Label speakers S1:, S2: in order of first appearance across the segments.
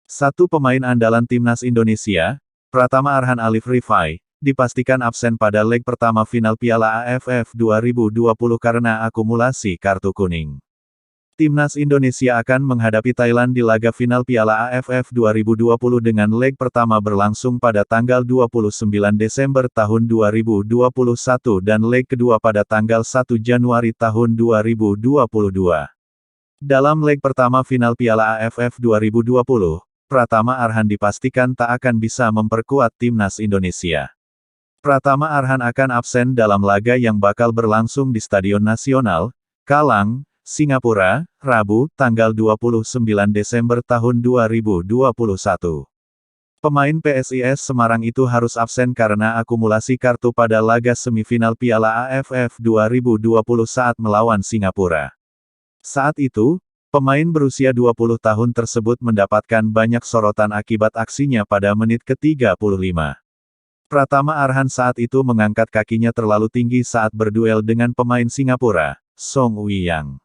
S1: Satu pemain andalan timnas Indonesia, Pratama Arhan Alif Rifai, dipastikan absen pada leg pertama final Piala AFF 2020 karena akumulasi kartu kuning. Timnas Indonesia akan menghadapi Thailand di laga final Piala AFF 2020 dengan leg pertama berlangsung pada tanggal 29 Desember tahun 2021 dan leg kedua pada tanggal 1 Januari tahun 2022. Dalam leg pertama final Piala AFF 2020, Pratama Arhan dipastikan tak akan bisa memperkuat timnas Indonesia. Pratama Arhan akan absen dalam laga yang bakal berlangsung di Stadion Nasional, Kalang, Singapura, Rabu, tanggal 29 Desember tahun 2021. Pemain PSIS Semarang itu harus absen karena akumulasi kartu pada laga semifinal Piala AFF 2020 saat melawan Singapura. Saat itu, pemain berusia 20 tahun tersebut mendapatkan banyak sorotan akibat aksinya pada menit ke-35. Pratama Arhan saat itu mengangkat kakinya terlalu tinggi saat berduel dengan pemain Singapura, Song Wei-yang.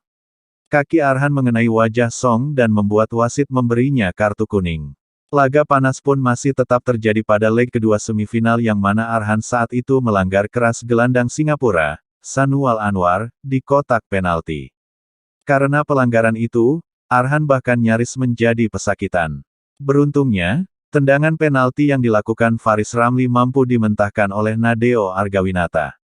S1: Kaki Arhan mengenai wajah Song dan membuat wasit memberinya kartu kuning. Laga panas pun masih tetap terjadi pada leg kedua semifinal yang mana Arhan saat itu melanggar keras gelandang Singapura, Sanual Anwar, di kotak penalti. Karena pelanggaran itu, Arhan bahkan nyaris menjadi pesakitan. Beruntungnya, tendangan penalti yang dilakukan Faris Ramli mampu dimentahkan oleh Nadeo Argawinata.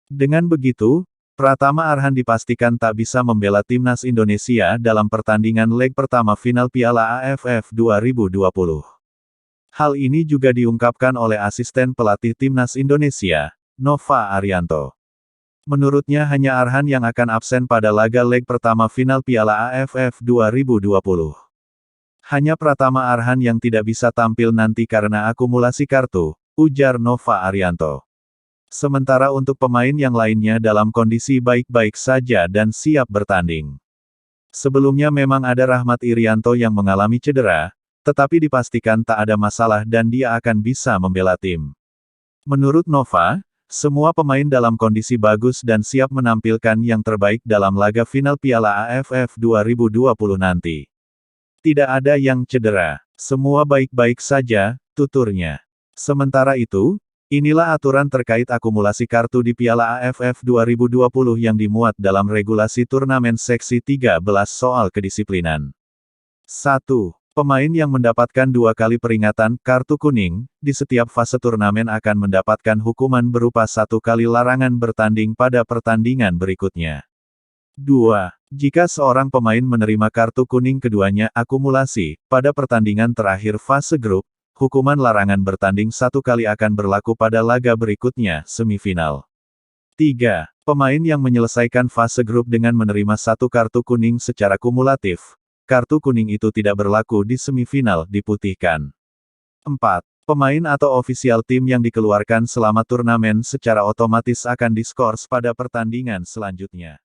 S1: Dengan begitu, Pratama Arhan dipastikan tak bisa membela timnas Indonesia dalam pertandingan leg pertama final Piala AFF 2020. Hal ini juga diungkapkan oleh asisten pelatih timnas Indonesia, Nova Arianto. Menurutnya hanya Arhan yang akan absen pada laga leg pertama final Piala AFF 2020. Hanya Pratama Arhan yang tidak bisa tampil nanti karena akumulasi kartu, ujar Nova Arianto. Sementara untuk pemain yang lainnya dalam kondisi baik-baik saja dan siap bertanding. Sebelumnya memang ada Rahmat Irianto yang mengalami cedera, tetapi dipastikan tak ada masalah dan dia akan bisa membela tim. Menurut Nova, semua pemain dalam kondisi bagus dan siap menampilkan yang terbaik dalam laga final Piala AFF 2020 nanti. Tidak ada yang cedera, semua baik-baik saja, tuturnya. Sementara itu, inilah aturan terkait akumulasi kartu di Piala AFF 2020 yang dimuat dalam regulasi turnamen seksi 13 soal kedisiplinan. 1. Pemain yang mendapatkan 2 kali peringatan kartu kuning, di setiap fase turnamen akan mendapatkan hukuman berupa 1 kali larangan bertanding pada pertandingan berikutnya. 2. Jika seorang pemain menerima kartu kuning keduanya akumulasi, pada pertandingan terakhir fase grup, hukuman larangan bertanding 1 kali akan berlaku pada laga berikutnya, semifinal. 3. Pemain yang menyelesaikan fase grup dengan menerima 1 kartu kuning secara kumulatif, kartu kuning itu tidak berlaku di semifinal, diputihkan. 4. Pemain atau ofisial tim yang dikeluarkan selama turnamen secara otomatis akan diskors pada pertandingan selanjutnya.